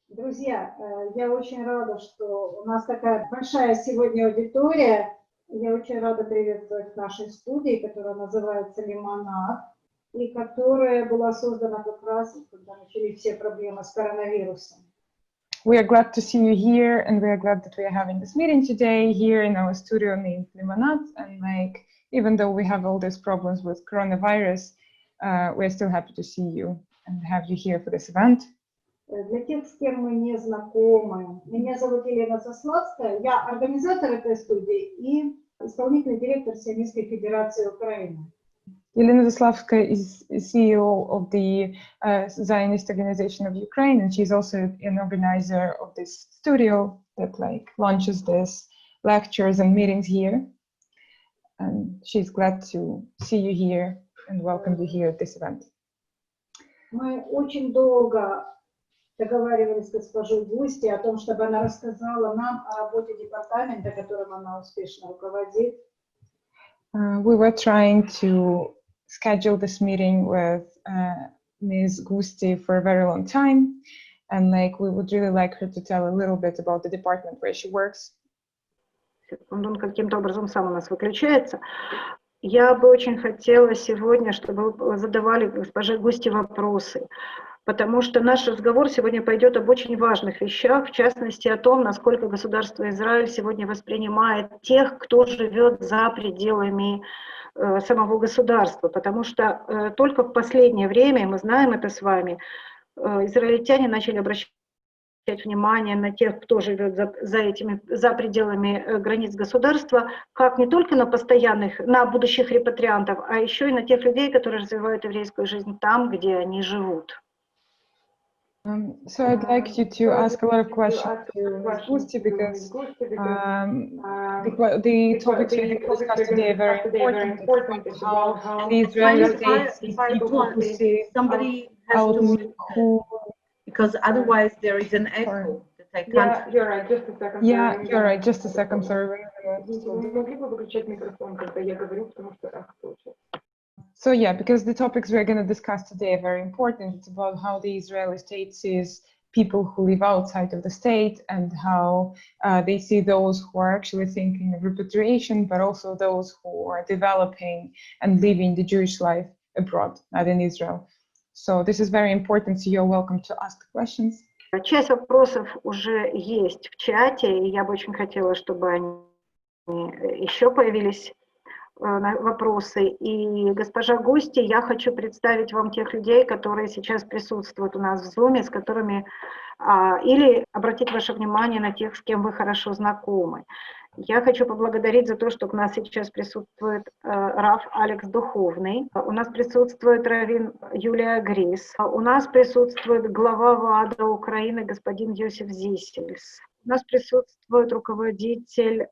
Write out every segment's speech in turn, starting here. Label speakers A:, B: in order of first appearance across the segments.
A: Друзья, я очень рада, что у нас такая большая сегодня аудитория. Я очень рада приветствовать в нашей студии, которая называется «Лимонад», и которая была создана как раз, когда начались все проблемы с коронавирусом.
B: We are glad to see you here, and we are glad that we are having this meeting today here in our studio named Limonad. And even though we have all these problems with coronavirus, we're still happy to see you and have you here for this event.
A: Для тех, с кем мы не знакомы, меня зовут Елена Сославская, я организатор этой студии и исполнительный директор Сионистской Федерации Украины.
B: Елена Zaslavskaya is CEO of the Zionist Organization of Ukraine, and she's also an organizer of this studio that launches these lectures and meetings here. And she's glad to see you here and welcome you here at this event.
A: Мы очень долго договаривались с госпожой Густи о том, чтобы она рассказала нам о работе департамента, которым она успешно руководит.
B: We were trying to schedule this meeting with Ms. Gusti for a very long time, and we would really like her to tell a little bit about the department where she works.
C: Он каким-то образом сам у нас выключается. Я бы очень хотела сегодня, чтобы вы задавали госпоже Густи вопросы, потому что наш разговор сегодня пойдет об очень важных вещах, в частности о том, насколько государство Израиль сегодня воспринимает тех, кто живет за пределами самого государства, потому что только в последнее время, мы знаем это с вами, израильтяне начали обращать внимание на тех, кто живет за пределами границ государства, как не только на будущих репатриантов, а еще и на тех людей, которые развивают еврейскую жизнь там, где они живут.
B: So I'd like you to ask a lot of questions to Ms. Gusti because the topics we have discussed today are very important. It's about how the Israeli state sees people who see out who.
D: Because otherwise there is an echo that I can't.
A: Yeah, you're right. Just a second.
B: Yeah, you're right. Just a second. Sorry. So yeah, because the topics we're going to discuss today are very important. It's about how the Israeli state sees people who live outside of the state and how they see those who are actually thinking of repatriation, but also those who are developing and living the Jewish life abroad, not in Israel. So this is very important, so you're welcome to ask questions.
C: Часть вопросов уже есть в чате, и я бы очень хотела, чтобы они еще появились вопросы. И госпожа Густи, я хочу представить вам тех людей, которые сейчас присутствуют у нас в Zoom, с которыми, или обратить ваше внимание на тех, с кем вы хорошо знакомы. Я хочу поблагодарить за то, что у нас сейчас присутствует Рав Алекс Духовный, у нас присутствует раввин Юлия Грис, у нас присутствует глава ВАДА Украины господин Йосиф Зисельс, у нас присутствует руководитель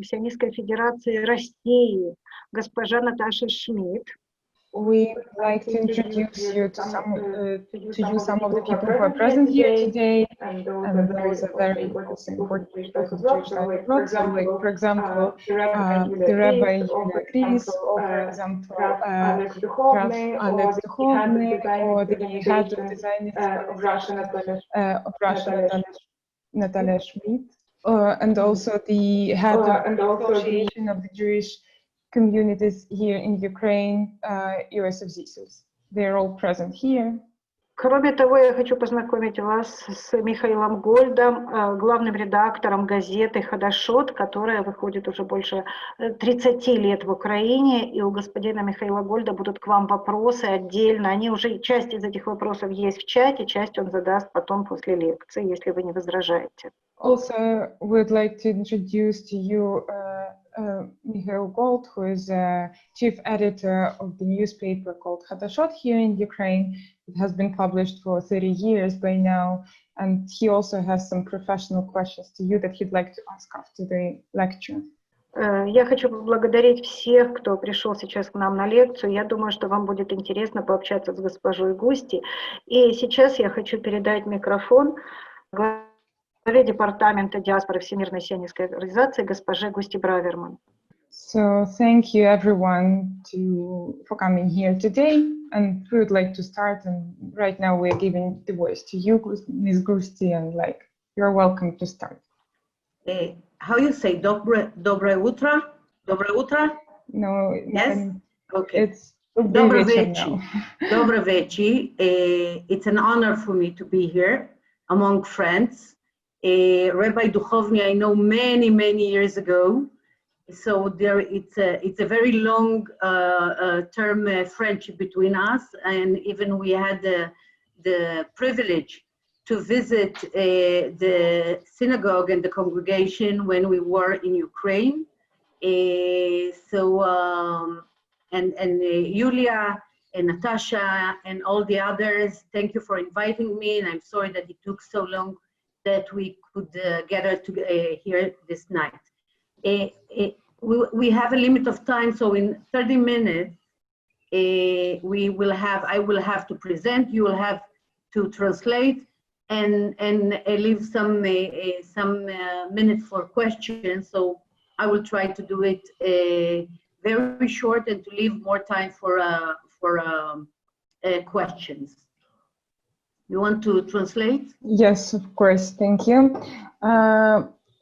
C: Сионистской Федерации России госпожа Наташа Шмидт.
B: We would like to introduce you to some of the people who are present here today, and there is a very important people from Jewish life abroad. So, for example, the Rabbi Yulia Gris, or for example, Rav Alex Duchovny, or the head of design of Russia, Natalia Schmidt, and also the head of the Association of the Jewish communities here in Ukraine, Yosef Zisels. They're all present here.
C: Кроме того, я хочу познакомить вас с Михаилом Гольдом, главным редактором газеты «Хадашот», которая выходит уже больше 30 лет в Украине, и у господина Михаила Гольда будут к вам вопросы отдельно. Часть из этих вопросов есть в чате, часть он задаст потом после лекции, если вы не возражаете.
B: Also, we'd like to introduce to you Mikhail Gold, who is chief editor of the newspaper called Hadashot here in Ukraine. It has been published for 30 years by now, and he also has some professional questions to you that he'd like to ask after the lecture.
C: Я хочу поблагодарить всех, кто пришел сейчас к нам на лекцию. Я думаю, что вам будет интересно пообщаться с госпожой Густи. И сейчас я хочу передать микрофон главе департамента диаспоры Всемирной сионистской организации госпоже Густи Браверман.
B: So thank you everyone for coming here today, and we would like to start, and right now we're giving the voice to you, Ms. Gusti, and you're welcome to start.
D: How you say dobre utro? Dobre utro?
B: No,
D: yes? Okay.
B: It's Dobre
D: večer. Dobre večer. It's an honor for me to be here among friends. Rabbi Duchovny I know many, many years ago. So it's a very long term friendship between us, and even we had the privilege to visit the synagogue and the congregation when we were in Ukraine. And Yulia and Natasha and all the others, thank you for inviting me, and I'm sorry that it took so long that we could gather here this night. We have a limit of time, so in 30 minutes, I will have to present, you will have to translate, and leave some minutes for questions. So I will try to do it very short and to leave more time for questions. You want to translate?
B: Yes, of course. Thank you.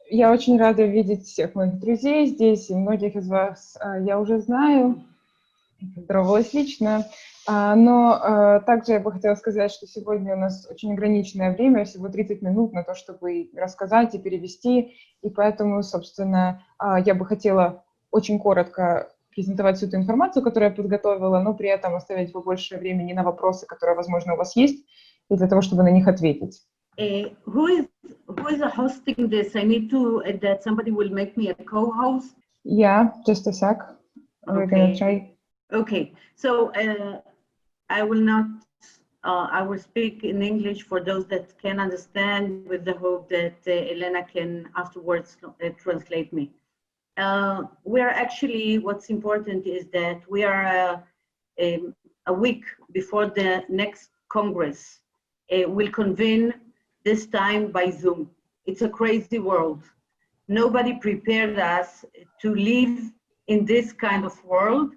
B: Я очень рада видеть всех моих друзей здесь, и многих из вас я уже знаю, поздоровалась лично, но также я бы хотела сказать, что сегодня у нас очень ограниченное время, всего 30 минут на то, чтобы рассказать и перевести, и поэтому, собственно, я бы хотела очень коротко презентовать всю эту информацию, которую я подготовила, но при этом оставить побольше времени на вопросы, которые, возможно, у вас есть, и для того, чтобы на них ответить.
D: Who is hosting this? I need to that somebody will make me a co-host.
B: Yeah, just a sec. We're gonna try.
D: Okay, so I will not. I will speak in English for those that can understand, with the hope that Elena can afterwards translate me. We are actually. What's important is that we are a week before the next Congress. Will convene. This time by Zoom. It's a crazy world. Nobody prepared us to live in this kind of world.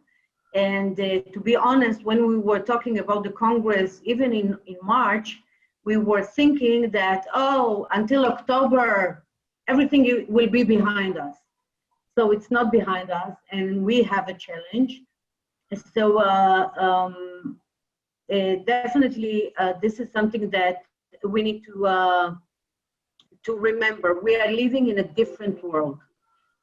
D: And to be honest, when we were talking about the Congress, even in March, we were thinking that, oh, until October, everything will be behind us. So it's not behind us, and we have a challenge. So definitely, this is something that we need to remember. We are living in a different world.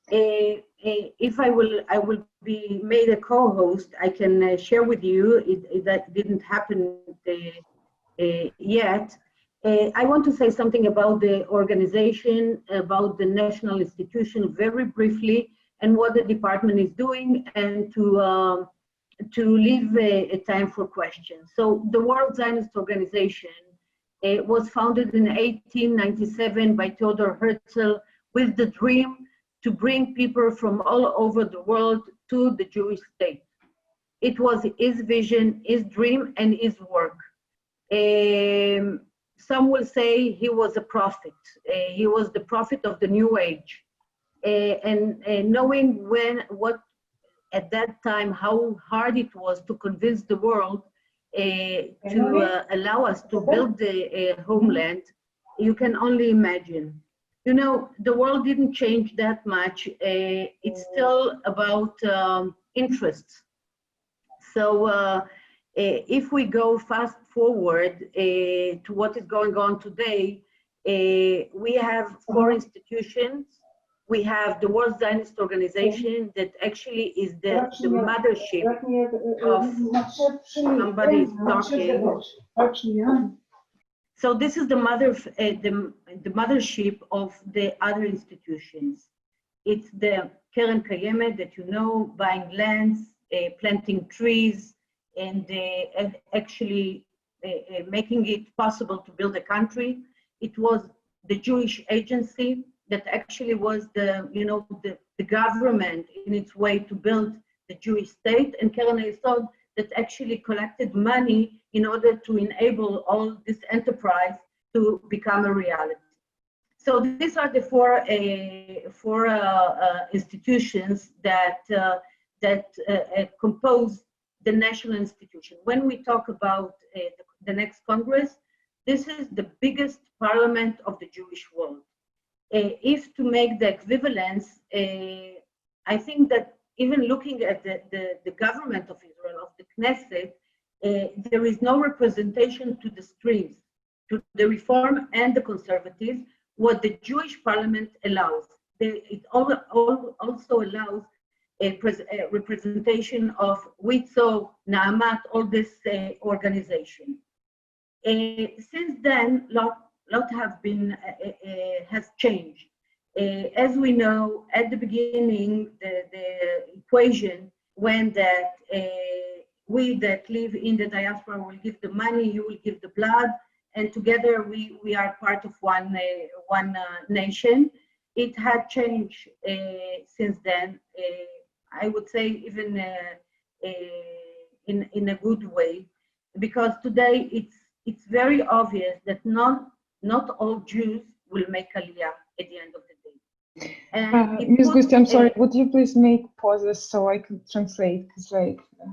D: If I will be made a co-host, I can share with you. That didn't happen yet. I want to say something about the organization, about the national institution, very briefly, and what the department is doing, and to leave a time for questions. So the World Zionist Organization was founded in 1897 by Theodor Herzl with the dream to bring people from all over the world to the Jewish state. It was his vision, his dream, and his work. Some will say he was a prophet. He was the prophet of the New Age. And knowing what at that time, how hard it was to convince the world to allow us to build the homeland, you can only imagine. You know, the world didn't change that much. It's still about interests. So if we go fast forward to what is going on today, we have 4 institutions. We have the World Zionist Organization that actually is the mothership of somebody's talking. So this is the mothership of the other institutions. It's the Keren Kayemet that you know, buying lands, planting trees, and actually making it possible to build a country. It was the Jewish Agency that actually was the government in its way to build the Jewish state, and Keren Hayesod that actually collected money in order to enable all this enterprise to become a reality. So these are the four institutions that compose the national institution. When we talk about the next Congress, this is the biggest parliament of the Jewish world. If to make the equivalence, I think that even looking at the government of Israel, of the Knesset, there is no representation to the streams, to the Reform and the Conservatives, what the Jewish parliament allows. It also allows a representation of WITZO, Naamat, all this organization. Since then, lot has changed. As we know, at the beginning, the equation went that we that live in the diaspora will give the money, you will give the blood, and together we are part of one nation. It had changed since then. I would say even in a good way, because today it's very obvious that not all Jews will make Aliyah at the end of the day.
B: Ms. Gusti, I'm sorry, would you please make pauses so I can translate?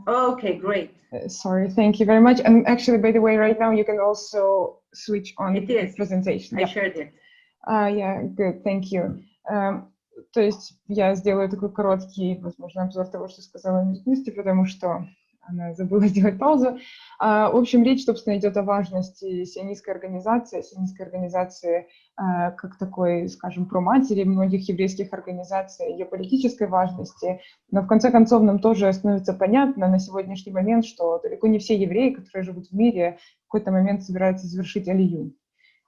D: Okay, great.
B: Sorry, thank you very much. And actually, by the way, right now you can also switch on the presentation.
D: I shared it.
B: Yeah, good, thank you. То есть я сделаю такой короткий, возможно, обзор того, что сказала Ms. Gusti, потому что она забыла сделать паузу. В общем, речь, собственно, идет о важности сионистской организации как такой, скажем, проматери многих еврейских организаций, ее политической важности. Но в конце концов нам тоже становится понятно на сегодняшний момент, что далеко не все евреи, которые живут в мире, в какой-то момент собираются завершить алию.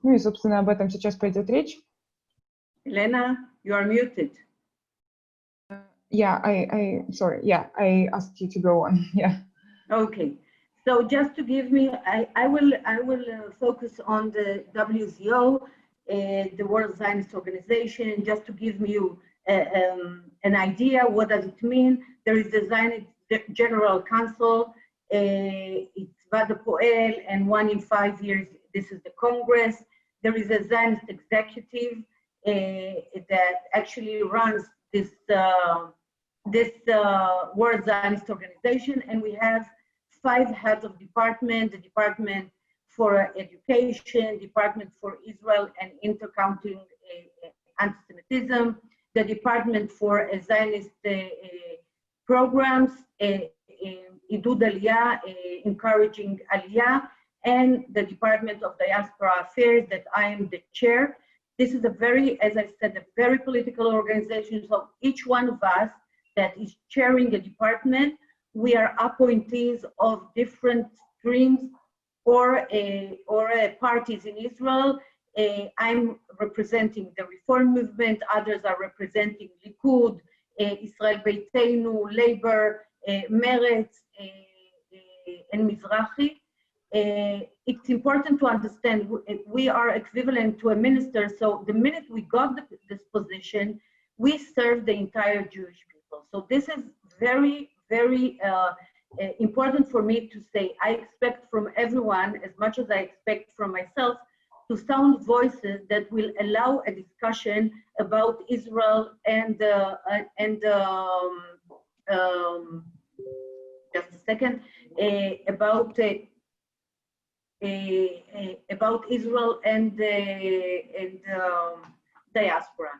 B: Ну и, собственно, об этом сейчас пойдет речь.
D: Elena, you are muted.
B: Yeah, I asked you to go on. Yeah.
D: Okay. So just to give me, I will focus on the WZO, the World Zionist Organization, just to give you an idea. What does it mean? There is the Zionist General Council. It's Vada Poel, and 1 in 5 years, this is the Congress. There is a Zionist executive that actually runs this World Zionist Organization, and we have 5 heads of department: the Department for Education, Department for Israel and Intercounting Anti-Semitism, the Department for Zionist Programs, Idud Aliyah, encouraging Aliyah, and the Department of Diaspora Affairs that I am the chair. This is a very, as I said, a very political organization. So each one of us that is chairing a department, we are appointees of different streams or parties in Israel. I'm representing the Reform movement. Others are representing Likud, Israel Beitenu, Labor, Meretz, and Mizrahi. It's important to understand we are equivalent to a minister. So the minute we got this position, we serve the entire Jewish people. So this is very, very important for me to say. I expect from everyone, as much as I expect from myself, to sound voices that will allow a discussion about Israel and just a second, about Israel and diaspora.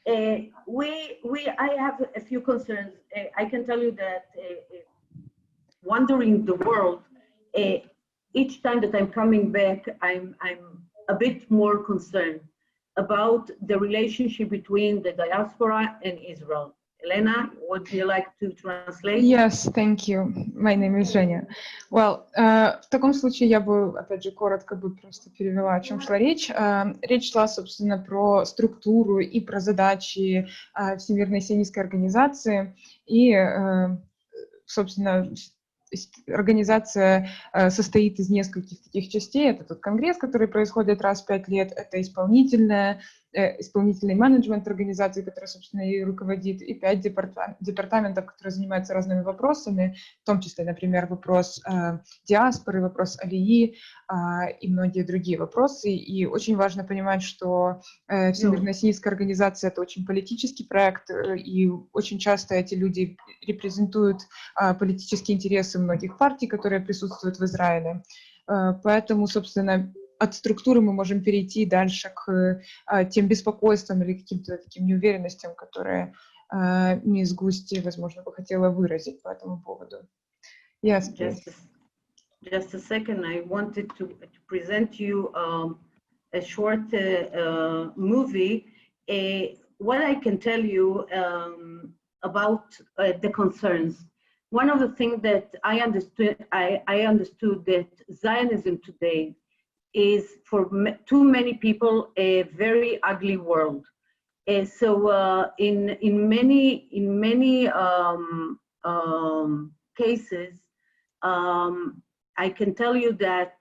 D: I have a few concerns. I can tell you that wandering the world, each time that I'm coming back, I'm a bit more concerned about the relationship between the diaspora and Israel. Elena, would you like to translate?
B: Yes, thank you. My name is Женя. Well, в таком случае я бы, опять же, коротко бы просто перевела, о чем шла речь. Речь шла, собственно, про структуру и про задачи Всемирной сионистской организации. И, собственно, организация состоит из нескольких таких частей. Это тот конгресс, который происходит раз в 5 лет, это исполнительная исполнительный менеджмент организации, которая, собственно, и руководит, и 5 департаментов, которые занимаются разными вопросами, в том числе, например, вопрос диаспоры, вопрос алии и многие другие вопросы. И очень важно понимать, что Всемирная сионистская организация — это очень политический проект, и очень часто эти люди репрезентуют политические интересы многих партий, которые присутствуют в Израиле. Поэтому, собственно, от структуры мы можем перейти дальше к тем беспокойствам или каким-то таким неуверенностям, которые мисс Густи, возможно, бы хотела выразить по этому поводу. Yes, please.
D: Just a second, I wanted to present you a short movie. What I can tell you about the concerns. One of the things that I understood that Zionism today is for too many people a very ugly world. So in many cases, I can tell you that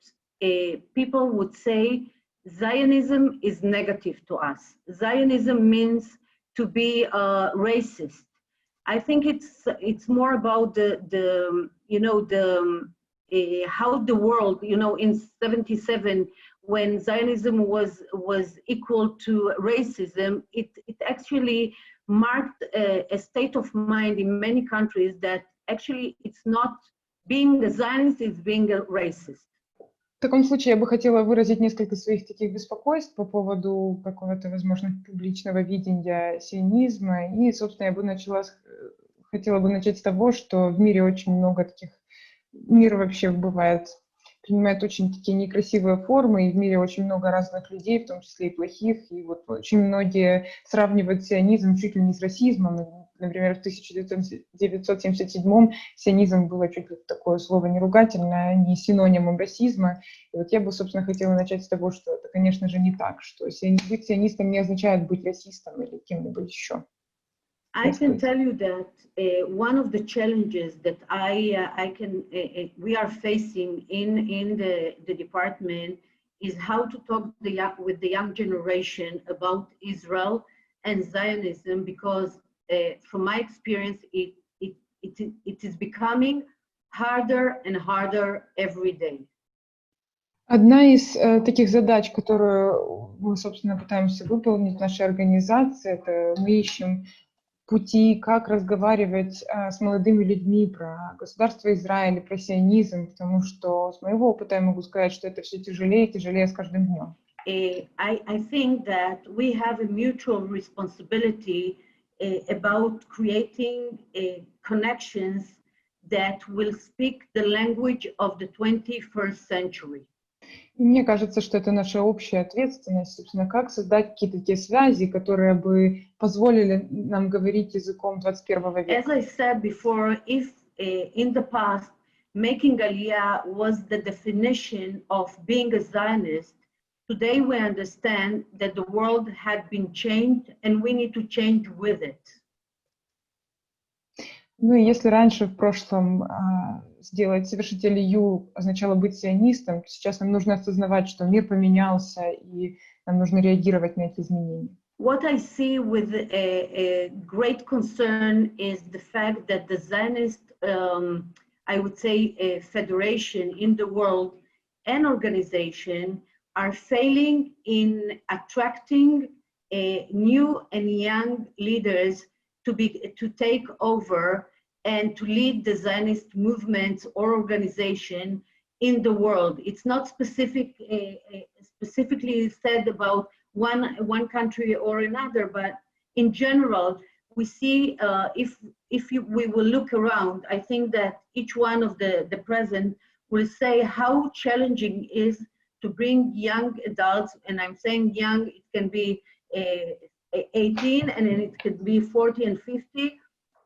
D: people would say Zionism is negative to us. Zionism means to be racist. I think it's more about how the world, in 77, when Zionism was equal to racism, it actually marked a state of mind in many countries that actually it's not being a Zionist, it's being a racist.
B: В таком случае я бы хотела выразить несколько своих таких беспокойств по поводу какого-то, возможно, публичного видения сионизма. И, собственно, хотела бы начать с того, что в мире очень много таких, мир вообще принимает очень такие некрасивые формы, и в мире очень много разных людей, в том числе и плохих, и вот очень многие сравнивают сионизм чуть ли не с расизмом. Например, в 1977 сионизм было чуть ли такое слово не ругательное, не синонимом расизма. И вот я бы, собственно, хотела начать с того, что это, конечно же, не так, что быть сионистом не означает быть расистом или кем-нибудь еще.
D: I can tell you that one of the challenges that we are facing in the department is how to talk with the young generation about Israel and Zionism, because from my experience, it is becoming harder and harder every day.
B: Одна из таких задач, которую мы, собственно, пытаемся выполнить в нашей организации, это мы ищем пути, как разговаривать с молодыми людьми про государство Израиля, про сионизм, потому что с моего опыта я могу сказать, что это все тяжелее и тяжелее с каждым днем.
D: I think that we have a mutual responsibility about creating connections that will speak the language of the 21st century.
B: И мне кажется, что это наша общая ответственность, собственно, как создать какие-то такие связи, которые бы позволили нам говорить языком 21 века.
D: As I said before, if in the past making Aliyah was the definition of being a Zionist, today we understand that the world had been changed and we need to change with it.
B: Ну и если раньше в прошлом совершить алию означало быть сионистом, то сейчас нам нужно осознавать, что мир поменялся, и нам нужно реагировать на эти изменения.
D: What I see with a great concern is the fact that the Zionist, I would say, a federation in the world and organization are failing in attracting new and young leaders to take over and to lead the Zionist movement or organization in the world. It's not specifically said about one country or another, but in general, we see we will look around, I think that each one of the present will say how challenging it is to bring young adults, and I'm saying young, it can be 18 and then it could be 40 and 50,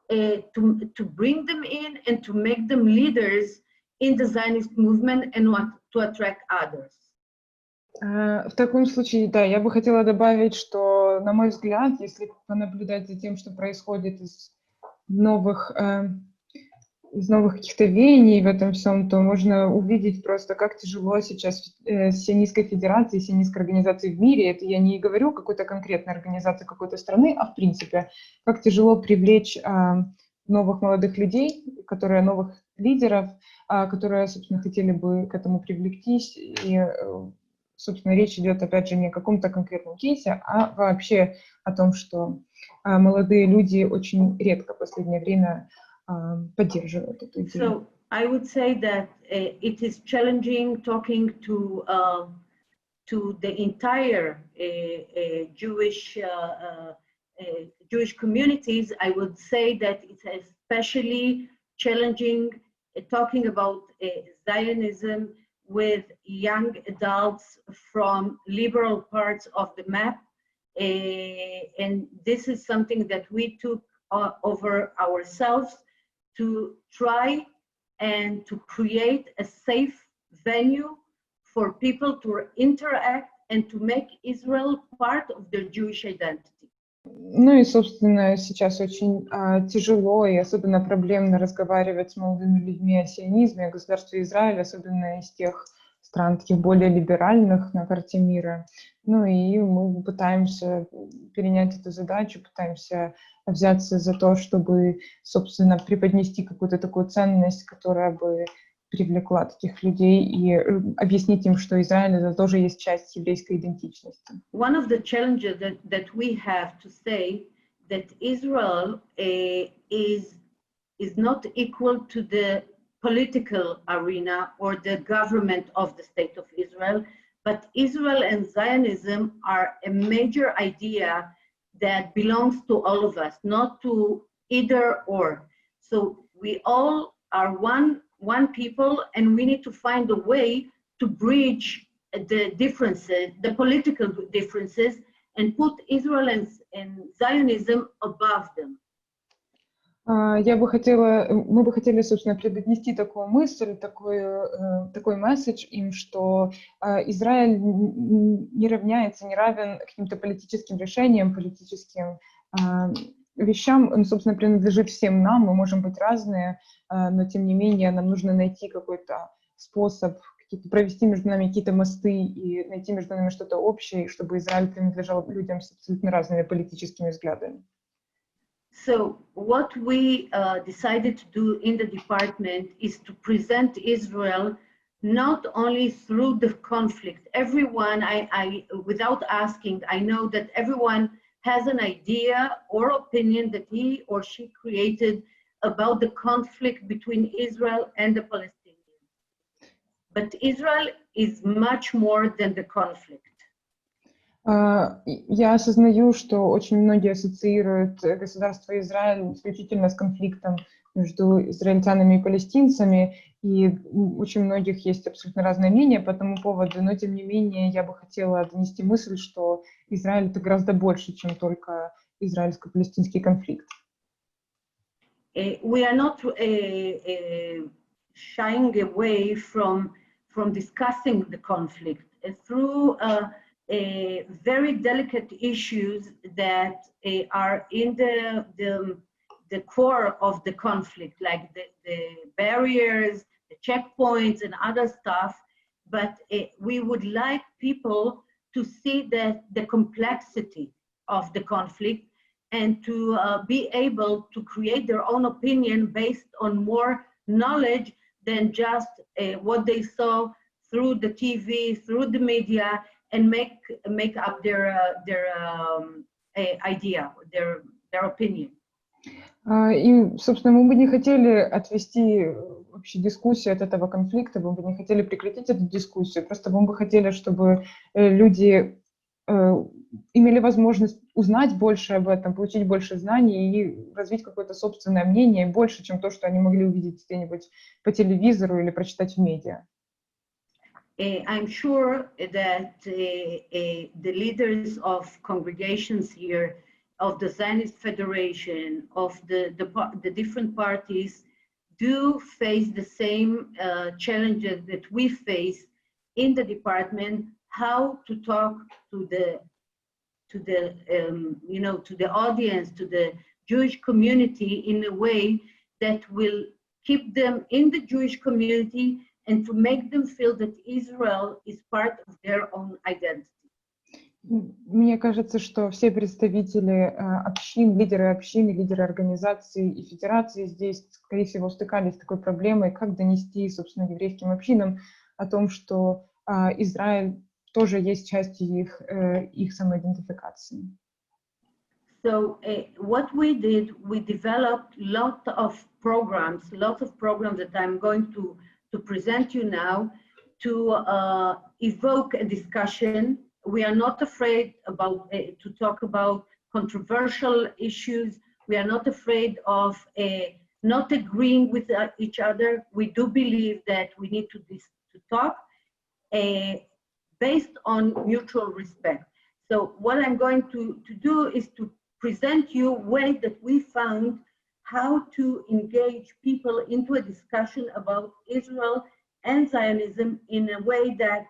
D: to bring them in and to make them leaders in the Zionist movement and to attract others.
B: В таком случае, да, я бы хотела добавить, что, на мой взгляд, если понаблюдать за тем, что происходит из новых из новых каких-то веяний в этом всем, то можно увидеть просто, как тяжело сейчас сионистской федерации, сионистской организации в мире. Это я не говорю какой-то конкретной организации какой-то страны, а в принципе, как тяжело привлечь новых молодых людей, новых лидеров, которые, собственно, хотели бы к этому привлектись. И, собственно, речь идет, опять же, не о каком-то конкретном кейсе, а вообще о том, что молодые люди очень редко в последнее время поддерживают эту идею.
D: So I would say that it is challenging talking to the entire Jewish communities. I would say that it's especially challenging talking about Zionism with young adults from liberal parts of the map. And this is something that we took over ourselves to try and to create a safe venue for people to interact and to make Israel part of their Jewish identity.
B: Ну и, собственно, сейчас очень тяжело и особенно проблемно разговаривать с молодыми людьми о сионизме, о государстве Израиль, особенно из тех стран, таких более либеральных на карте мира. Ну и мы пытаемся перенять эту задачу, пытаемся взяться за то, чтобы, собственно, преподнести какую-то такую ценность, которая бы привлекла таких людей, и объяснить им, что Израиль это тоже есть часть еврейской идентичности.
D: One of the challenges that we have to say that Israel is not equal to the political arena or the government of the state of Israel, but Israel and Zionism are a major idea that belongs to all of us, not to either or. So we all are one people, and we need to find a way to bridge the differences, the political differences, and put Israel and Zionism above them.
B: Мы бы хотели, собственно, преподнести такую мысль, такой месседж им, что Израиль не равняется, не равен каким-то политическим решениям, политическим вещам. Он, собственно, принадлежит всем нам, мы можем быть разные, но, тем не менее, нам нужно найти какой-то способ, провести между нами какие-то мосты и найти между нами что-то общее, чтобы Израиль принадлежал людям с абсолютно разными политическими взглядами.
D: So what we decided to do in the department is to present Israel not only through the conflict. Everyone, without asking, I know that everyone has an idea or opinion that he or she created about the conflict between Israel and the Palestinians. But Israel is much more than the conflict.
B: Я осознаю, что очень многие ассоциируют государство Израиль исключительно с конфликтом между израильтянами и палестинцами, и у очень многих есть абсолютно разное мнение по этому поводу, но тем не менее я бы хотела донести мысль, что Израиль это гораздо больше, чем только израильско-палестинский конфликт.
D: We are not shying away from discussing the conflict through very delicate issues that are in the core of the conflict, like the barriers, the checkpoints, and other stuff. But we would like people to see the complexity of the conflict and to be able to create their own opinion based on more knowledge than just what they saw through the TV, through the media, and make up their idea, their opinion.
B: И, собственно, мы бы не хотели отвести вообще дискуссию от этого конфликта, мы бы не хотели прекратить эту дискуссию, просто мы бы хотели, чтобы люди имели возможность узнать больше об этом, получить больше знаний и развить какое-то собственное мнение больше, чем то, что они могли увидеть где-нибудь по телевизору или прочитать в медиа.
D: I'm sure that the leaders of congregations here, of the Zionist Federation, of the different parties, do face the same challenges that we face in the department. How to talk to the audience, to the Jewish community in a way that will keep them in the Jewish community, and to make them feel that Israel is part of their own identity.
B: Мне кажется, что все представители общин, лидеры организаций и федераций здесь, скорее всего, стыкались с такой проблемой, как донести, собственно, еврейским общинам о том, что Израиль тоже есть частью их самоидентификации.
D: So what we did, we developed lots of programs that I'm going to present you now to evoke a discussion. We are not afraid to talk about controversial issues. We are not afraid of not agreeing with each other. We do believe that we need to talk based on mutual respect. So what I'm going to do is to present you a way that we found how to engage people into a discussion about Israel and Zionism in a way that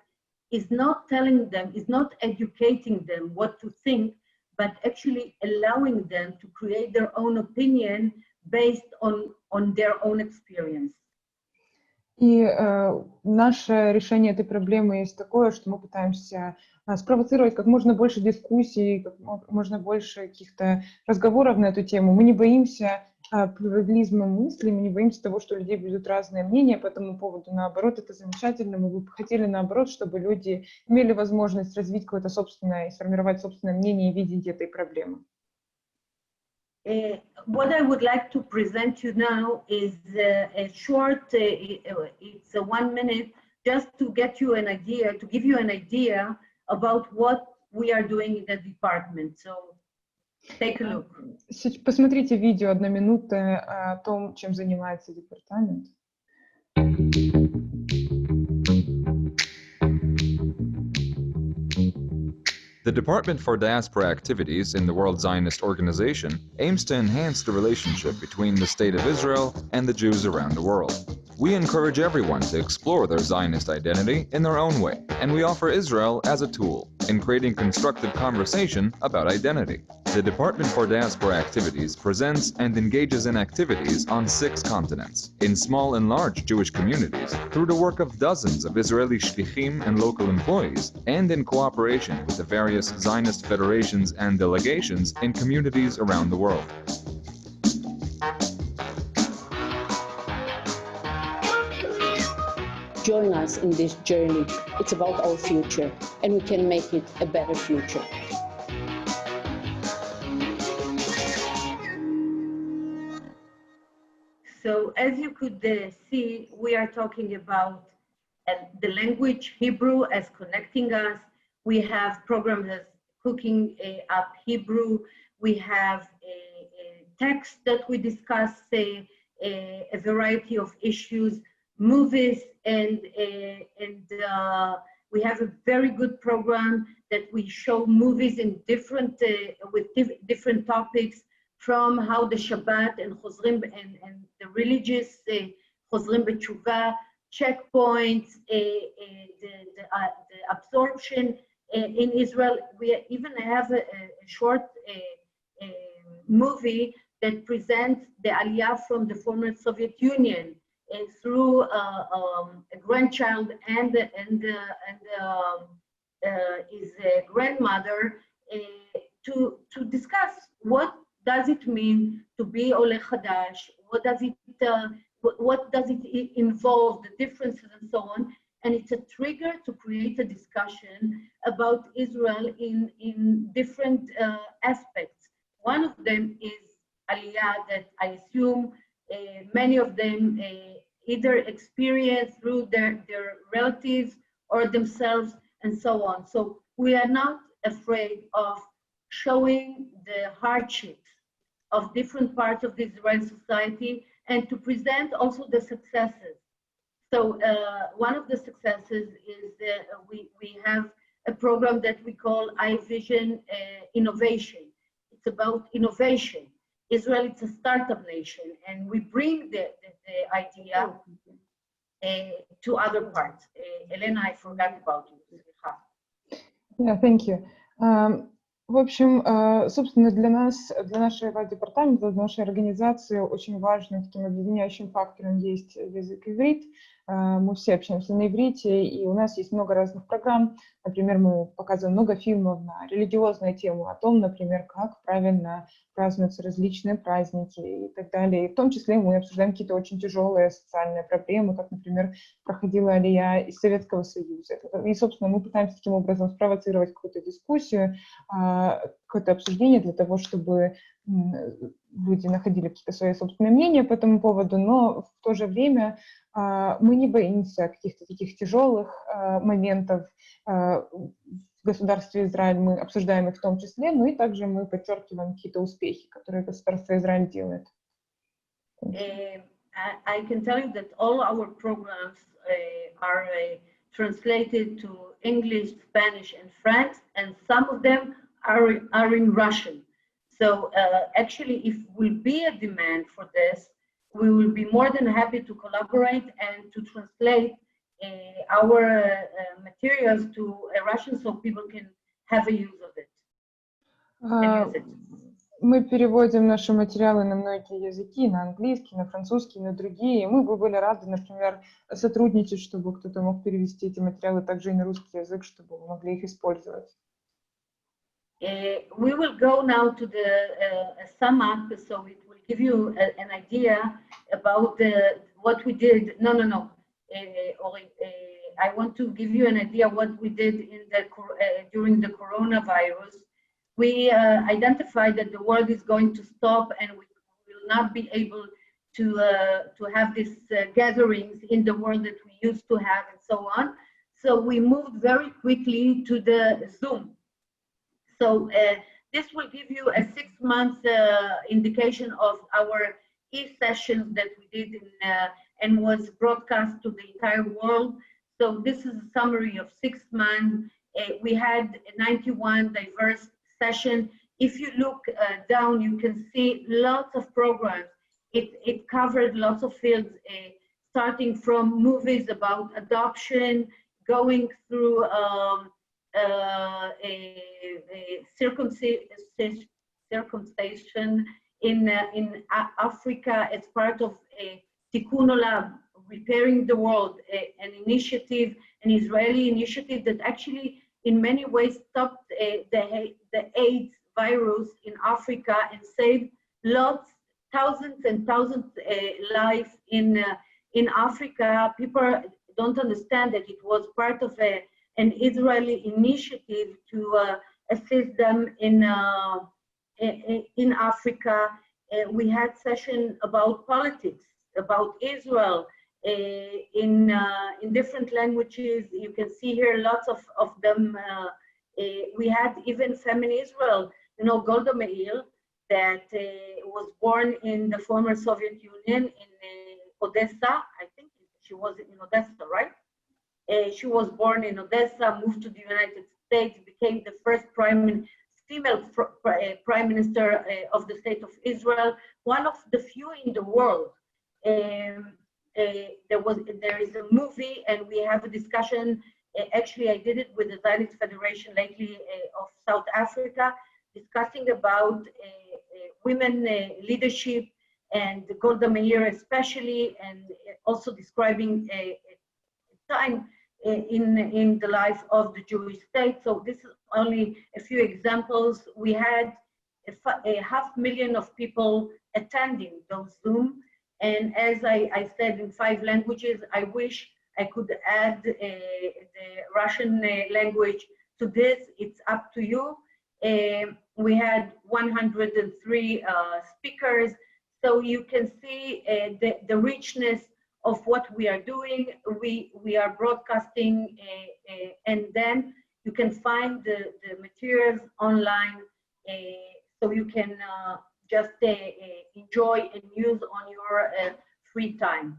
D: is not telling them, is not educating them what to think, but actually allowing them to create their own opinion based on their own experience.
B: И наше решение этой проблемы есть такое, что мы пытаемся спровоцировать как можно больше дискуссий, как можно больше каких-то разговоров на эту тему. Мы не боимся плюрализма мыслей, мы не боимся того, что у людей будут разные мнения по этому поводу. Наоборот, это замечательно. Мы бы хотели, наоборот, чтобы люди имели возможность развить какое-то собственное, сформировать собственное мнение и видеть этой проблемы.
D: What I would like to present you now is a short, it's a 1 minute, just to get you an idea, to give you an idea about what we are doing in the department. So take a look.
B: Посмотрите видео 1 минута о том, чем занимается департамент.
E: The Department for Diaspora Activities in the World Zionist Organization aims to enhance the relationship between the State of Israel and the Jews around the world. We encourage everyone to explore their Zionist identity in their own way, and we offer Israel as a tool in creating constructive conversation about identity. The Department for Diaspora Activities presents and engages in activities on 6 continents, in small and large Jewish communities, through the work of dozens of Israeli shlichim and local employees, and in cooperation with the various Zionist federations and delegations in communities around the world.
F: Join us in this journey. It's about our future, and we can make it a better future.
D: So as you could see, we are talking about the language Hebrew as connecting us. We have programs as cooking up Hebrew. We have a text that we discuss a variety of issues, movies, and we have a very good program that we show movies in different with different topics, from how the Shabbat and Chozrim and the religious Chozrim B'Tshuva, checkpoints, the absorption in Israel. We even have a short movie that presents the Aliyah from the former Soviet Union through a grandchild and his grandmother to discuss what does it mean to be Oleh Chadash, what does it involve, the differences and so on. And it's a trigger to create a discussion about Israel in different aspects. One of them is Aliyah, that I assume many of them either experience through their relatives or themselves and so on. So we are not afraid of showing the hardships of different parts of the Israeli society and to present also the successes. So one of the successes is that we have a program that we call iVision Innovation. It's about innovation. Israel is a startup nation, and we bring the idea to other parts. Elena, I forgot about you.
B: Yeah, thank you. В общем, собственно, для нас, для нашего департамента, для нашей организации очень важным таким объединяющим фактором есть язык иврит. Мы все общаемся на иврите, и у нас есть много разных программ. Например, мы показываем много фильмов на религиозную тему, о том, например, как правильно празднуются различные праздники и так далее. И в том числе мы обсуждаем какие-то очень тяжелые социальные проблемы, как, например, проходила алия из Советского Союза. И, собственно, мы пытаемся таким образом спровоцировать какую-то дискуссию, какое-то обсуждение для того, чтобы люди находили какие-то свои собственные мнения по этому поводу, но в то же время мы не боимся каких-то таких тяжелых моментов в государстве Израиль, мы обсуждаем их в том числе, но и также мы подчеркиваем какие-то успехи, которые государство Израиль делает.
D: I can tell you that all our programs are translated to English, Spanish, and French, and some of them are in Russian. So actually, if will be a demand for this, we will be more than happy to collaborate and to translate our materials to Russian so people can have a use of it. And use it.
B: Мы переводим наши материалы на многие языки, на английский, на французский, на другие. Мы бы были рады, например, сотрудничать, чтобы кто-то мог перевести эти материалы также и на русский язык, чтобы мы могли их использовать.
D: We will go now to the sum up, so it will give you an idea about what we did. No. I want to give you an idea what we did in during the coronavirus. We identified that the world is going to stop and we will not be able to have these gatherings in the world that we used to have and so on. So we moved very quickly to the Zoom. So this will give you a 6-month indication of our e-sessions that we did and was broadcast to the entire world. So this is a summary of 6 months. We had 91 diverse sessions. If you look down, you can see lots of programs. It covered lots of fields, starting from movies about adoption, going through circumcision in Africa as part of Tikkun Olam, repairing the world, an initiative, an Israeli initiative that actually in many ways stopped the AIDS virus in Africa and saved thousands and thousands lives in Africa. People don't understand that it was part of an Israeli initiative to assist them in Africa. We had session about politics, about Israel in different languages. You can see here lots of them. We had even Feminine Israel, Golda Meir, that was born in the former Soviet Union in Odessa. I think she was in Odessa, right? She was born in Odessa, moved to the United States, became the first female prime minister of the state of Israel, one of the few in the world. There is a movie, and we have a discussion. Actually, I did it with the Zionist Federation lately of South Africa, discussing about women leadership and Golda Meir especially, and also describing a time in the life of the Jewish state. So this is only a few examples. We had 500,000 of people attending those Zoom. And as I said, in 5 languages, I wish I could add the Russian language to this. It's up to you. We had 103 speakers. So you can see the richness of what we are doing. We are broadcasting, and then you can find the materials online, so you can just enjoy and use on your free time.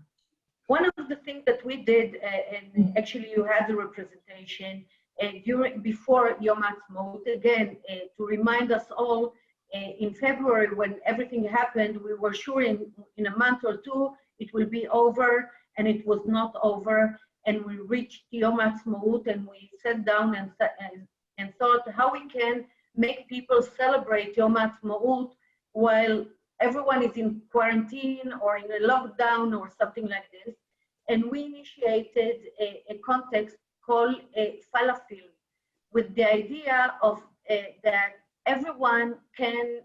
D: One of the things that we did, and actually you had the representation before Yom Ha'atzmaut, again, to remind us all, in February when everything happened, we were sure in a month or 2 it will be over, and it was not over. And we reached Yom Ha'atzmaut, and we sat down and thought how we can make people celebrate Yom Ha'atzmaut while everyone is in quarantine or in a lockdown or something like this. And we initiated a context called falafel, with the idea of that everyone can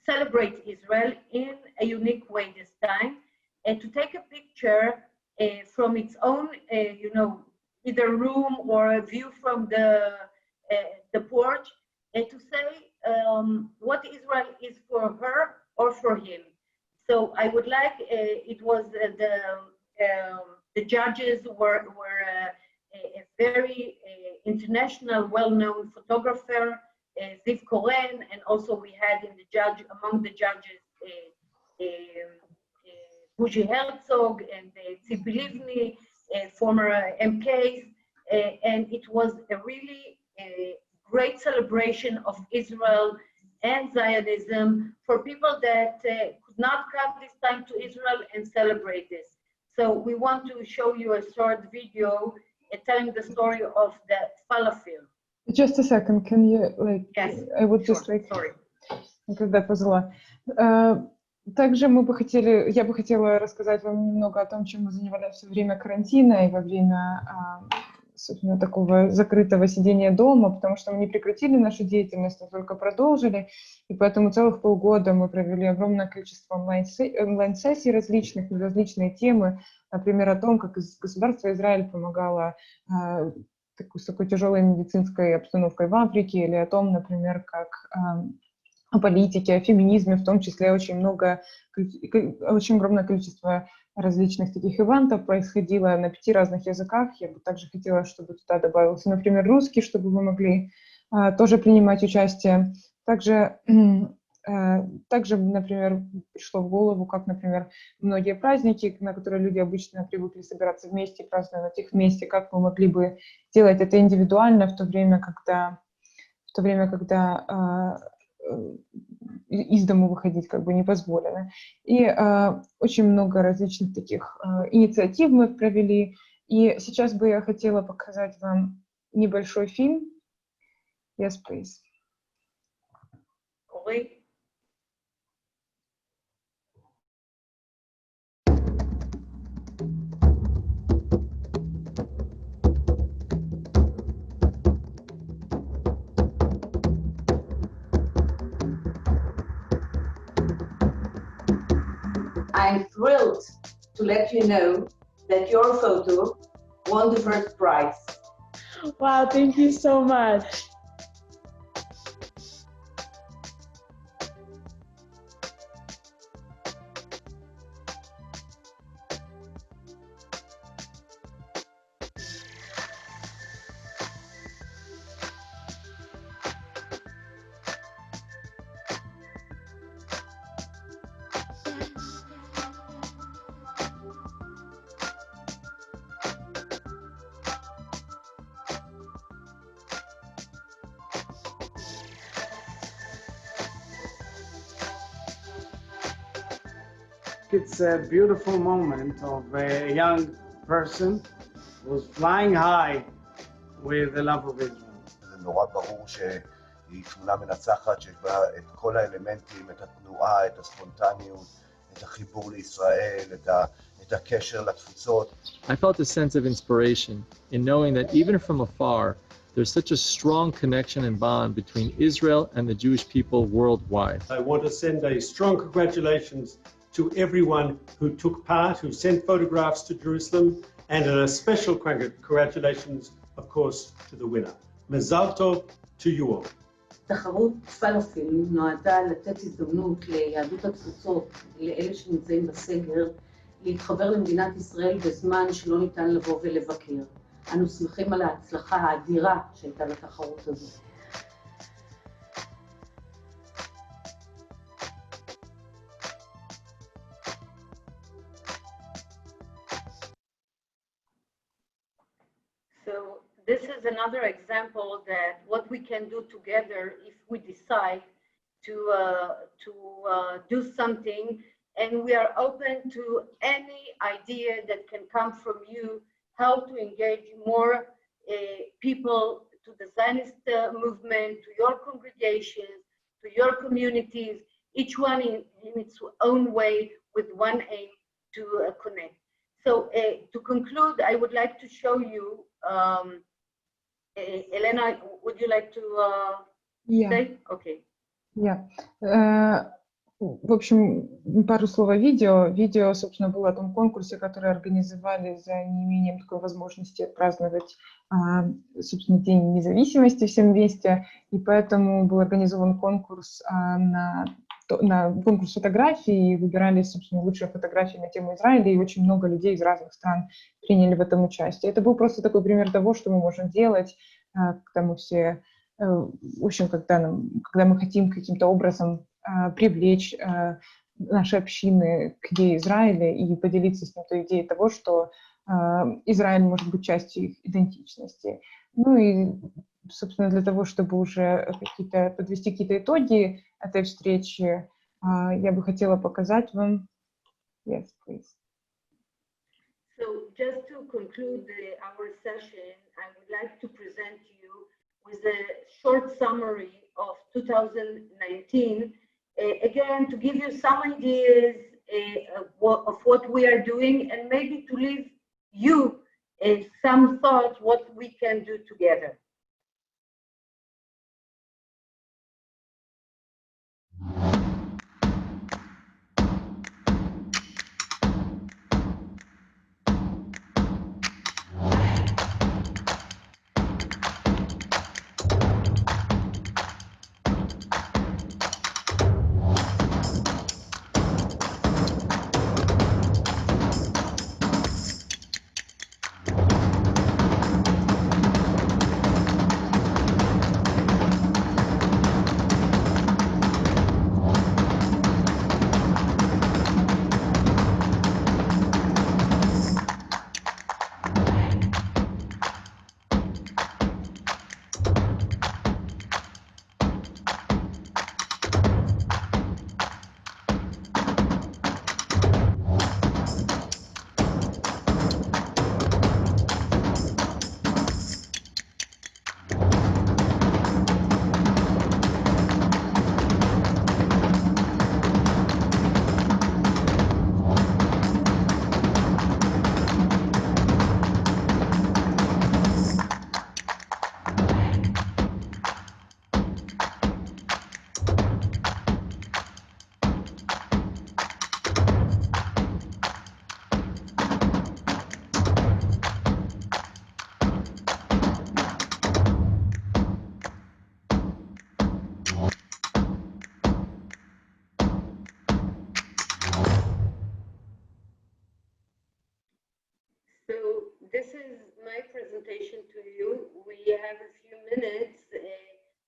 D: celebrate Israel in a unique way this time, and to take a picture from its own, either room or a view from the porch, and to say what Israel is for her or for him. So I would like, it was the judges were a very international, well-known photographer, Ziv Koren, and also we had among the judges Bougie Herzog and Tzipi Livni, former MKs, and it was a really great celebration of Israel and Zionism for people that could not come this time to Israel and celebrate this. So we want to show you a short video telling the story of the falafel.
B: Just a second, can you,
D: Yes,
B: I would
D: sure,
B: just like,
D: sorry.
B: когда позвала. Также я бы хотела рассказать вам немного о том, чем мы занимались во время карантина и во время, собственно, такого закрытого сидения дома, потому что мы не прекратили нашу деятельность, а только продолжили, и поэтому целых полгода мы провели огромное количество онлайн-сессий различных, на различные темы, например, о том, как государство Израиль помогало с такой тяжелой медицинской обстановкой в Африке, или о том, например, как о политике, о феминизме, в том числе очень огромное количество различных таких ивентов происходило на 5 разных языках. Я бы также хотела, чтобы туда добавился, например, русский, чтобы вы могли тоже принимать участие. Также, например, пришло в голову, как, например, многие праздники, на которые люди обычно привыкли собираться вместе, праздновать их вместе, как мы могли бы делать это индивидуально, в то время, когда из дому выходить как бы не позволено. И очень много различных таких инициатив мы провели. И сейчас бы я хотела показать вам небольшой фильм. Yes, please.
G: I'm thrilled to let you know that your photo won the first prize.
H: Wow, thank you so much.
I: It's a beautiful moment of a young person who's flying high with the love of Israel.
J: זה נורא ברור שהיא תמונה מנצחת שיש בה את כל האלמנטים, את התנועה, את הספונטניות, את החיבור לישראל, את הקשר לתפוצות.
K: I felt a sense of inspiration in knowing that even from afar, there's such a strong connection and bond between Israel and the Jewish people worldwide.
L: I want to send a strong congratulations to everyone who took part, who sent photographs to Jerusalem, and a special congratulations, of course, to the winner. Mazal tov to you all.
G: תחרות פלאפל נועדה לתת הזדמנות ליהדות התפוצות, לאלה שנמצאים בסגר, להתחבר למדינת ישראל בזמן שלא ניתן לבוא ולבקר. אנו שמחים על ההצלחה האדירה שהייתה לתחרות הזאת.
D: So this is another example that what we can do together if we decide to do something, and we are open to any idea that can come from you, how to engage more people to the Zionist movement, to your congregations, to your communities, each one in its own way with one aim to connect. So to conclude, I would like to show you, Elena, would you like to say? Okay.
B: В общем, пару слов о видео. Видео, собственно, было о том конкурсе, который организовали за неимением такой возможности отпраздновать, собственно, День независимости всем вместе. И поэтому был организован конкурс на конкурс фотографий, и выбирали, собственно, лучшие фотографии на тему Израиля, и очень много людей из разных стран приняли в этом участие. Это был просто такой пример того, что мы можем делать, когда мы все, в общем, когда мы хотим каким-то образом привлечь наши общины к идее Израиля и поделиться с ним той идеей того, что Израиль может быть частью их идентичности. Ну и, собственно, для того, чтобы уже подвести какие-то итоги этой встречи, я бы хотела показать вам. Yes, please.
D: So just to conclude our session, I would like to present you with a short summary of 2019. Again, to give you some ideas of what we are doing, and maybe to leave you some thoughts what we can do together. This is my presentation to you. We have a few minutes,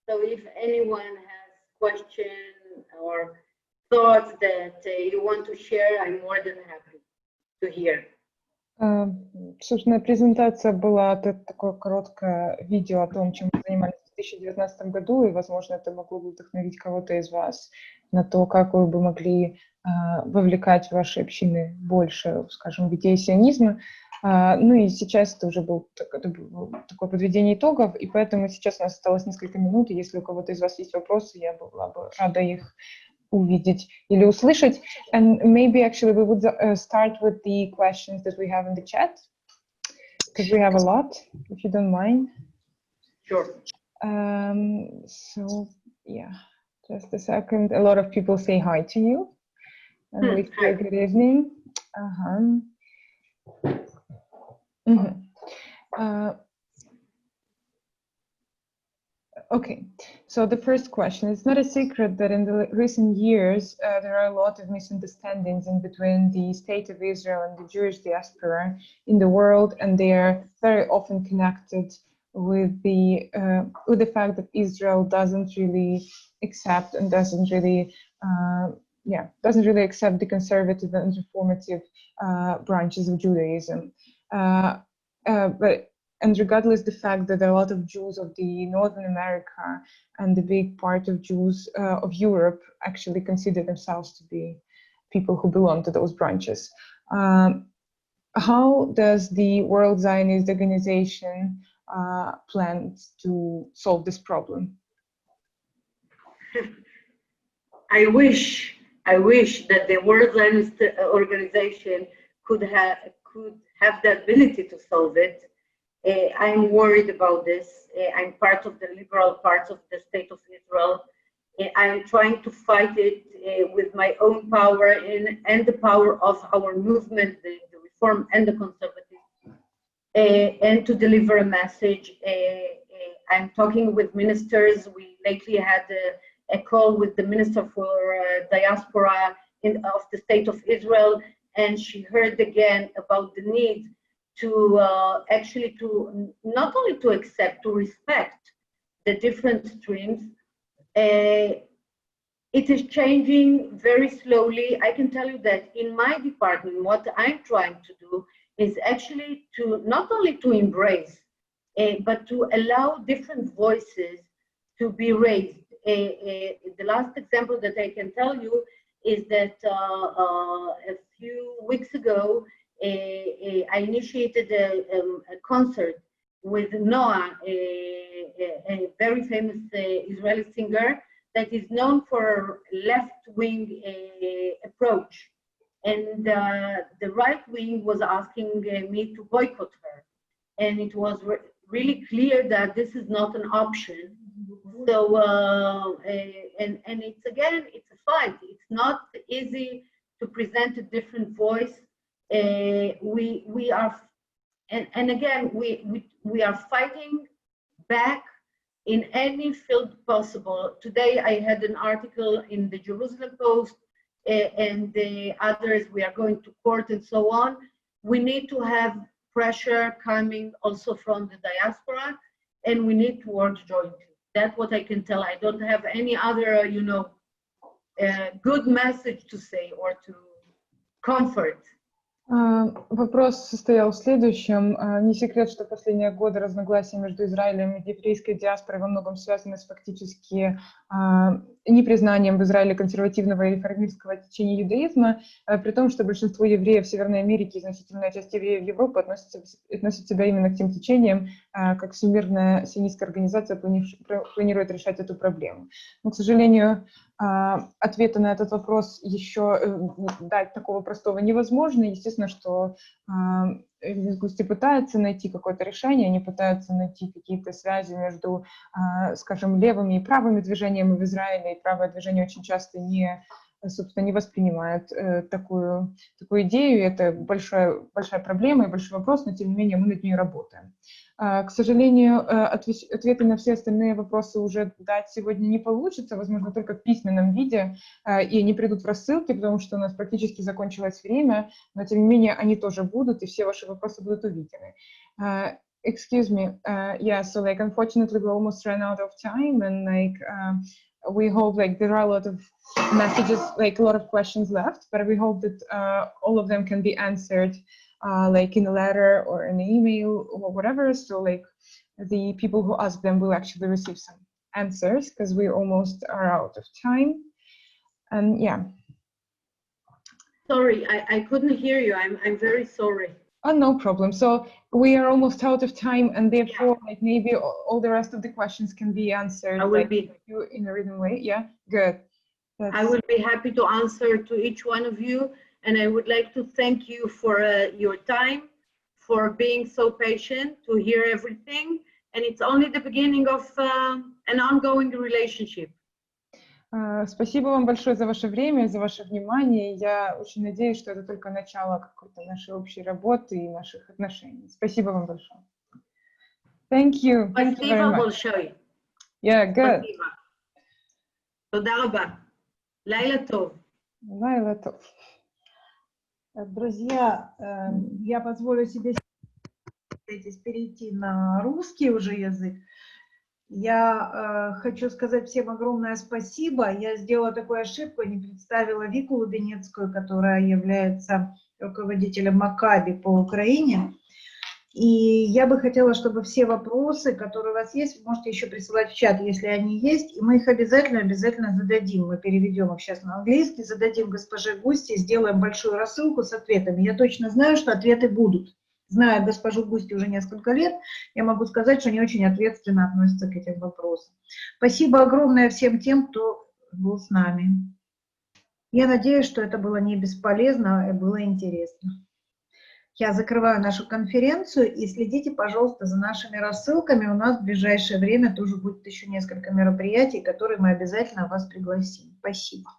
D: so if anyone has questions or thoughts that you want to share, I'm more than happy to hear.
B: Собственно, презентация была такое короткое видео о том, чем мы занимались в 2019 году, и, возможно, это могло бы вдохновить кого-то из вас на то, как вы бы могли вовлекать ваши общины больше, скажем, в идеи сионизма. Ну и сейчас это уже было такое подведение итогов, и поэтому сейчас у нас осталось несколько минут, и если у кого-то из вас есть вопросы, я была бы рада их увидеть или услышать. And maybe actually we would start with the questions that we have in the chat, because we have a lot, if you don't mind.
D: Sure.
B: So, yeah, just a second. A lot of people say hi to you. And we say good evening. Okay, so the first question, it's not a secret that in the recent years there are a lot of misunderstandings in between the state of Israel and the Jewish diaspora in the world, and they are very often connected with the fact that Israel doesn't really accept and doesn't really accept the conservative and reformative branches of Judaism. And regardless the fact that a lot of Jews of the Northern America and the big part of Jews of Europe actually consider themselves to be people who belong to those branches. How does the World Zionist Organization plans to solve this problem?
D: I wish that the World Zionist Organization could have the ability to solve it. I'm worried about this. I'm part of the liberal part of the State of Israel. I'm trying to fight it with my own power and the power of our movement, the Reform and the Conservative, and to deliver a message. I'm talking with ministers. We lately had a call with the Minister for Diaspora of the State of Israel, and she heard again about the need to actually to not only to accept, to respect the different streams. It is changing very slowly. I can tell you that in my department, what I'm trying to do is actually to not only to embrace, but to allow different voices to be raised. The last example that I can tell you is that a few weeks ago, I initiated a concert with Noah, a very famous Israeli singer that is known for left-wing approach. And the right wing was asking me to boycott her. And it was really clear that this is not an option. So, and it's again, it's a fight. It's not easy to present a different voice. We are, and again, we are fighting back in any field possible. Today I had an article in the Jerusalem Post and the others, we are going to court and so on. We need to have pressure coming also from the diaspora, and we need to work jointly. That's what I can tell. I don't have any other, good message to say or to comfort.
B: Вопрос состоял в следующем. Не секрет, что последние годы разногласия между Израилем и еврейской диаспорой во многом связаны с фактически непризнанием в Израиле консервативного и реформистского течения иудаизма, при том, что большинство евреев в Северной Америке и значительная часть евреев Европы относят себя именно к тем течениям, как Всемирная сионистская организация планирует решать эту проблему. Но, к сожалению, ответа на этот вопрос еще дать такого простого невозможно. Естественно, что Густи пытаются найти какое-то решение, они пытаются найти какие-то связи между, скажем, левыми и правыми движениями в Израиле, и правое движение очень часто не воспринимает такую идею. Это большая проблема и большой вопрос, но тем не менее мы над ней работаем. К сожалению, ответы на все остальные вопросы уже дать сегодня не получится, возможно, только в письменном виде, и они придут в рассылке, потому что у нас практически закончилось время, но тем не менее они тоже будут, и все ваши вопросы будут увидены. Excuse me, yeah, so unfortunately we almost ran out of time, and we hope there are a lot of messages, a lot of questions left, but we hope that all of them can be answered in a letter or an email or whatever, so the people who ask them will actually receive some answers, because we almost are out of time. And yeah.
D: Sorry, I couldn't hear you. I'm very sorry.
B: Oh, no problem. So we are almost out of time, and therefore maybe all the rest of the questions can be answered in a written way. Yeah, good.
D: I will be happy to answer to each one of you. And I would like to thank you for your time, for being so patient to hear everything. And it's only the beginning of an ongoing relationship.
B: Спасибо вам большое за ваше время, за ваше внимание. Я очень надеюсь, что это только начало какой-то нашей общей работы и наших отношений. Спасибо вам большое. Thank you. Thank you very much. Yeah, good.
D: תודה רבה. לילה טוב.
B: לילה טוב.
A: Друзья, я позволю себе перейти на русский уже язык. Я хочу сказать всем огромное спасибо. Я сделала такую ошибку, не представила Вику Лубенецкую, которая является руководителем Макаби по Украине. И я бы хотела, чтобы все вопросы, которые у вас есть, вы можете еще присылать в чат, если они есть, и мы их обязательно зададим. Мы переведем их сейчас на английский, зададим госпоже Густи, сделаем большую рассылку с ответами. Я точно знаю, что ответы будут.
M: зная госпожу Густи уже несколько лет, я могу сказать, что они очень ответственно относятся к этим вопросам. Спасибо огромное всем тем, кто был с нами. Я надеюсь, что это было не бесполезно, а было интересно. Я закрываю нашу конференцию и следите, пожалуйста, за нашими рассылками. У нас в ближайшее время тоже будет еще несколько мероприятий, которые мы обязательно вас пригласим. Спасибо.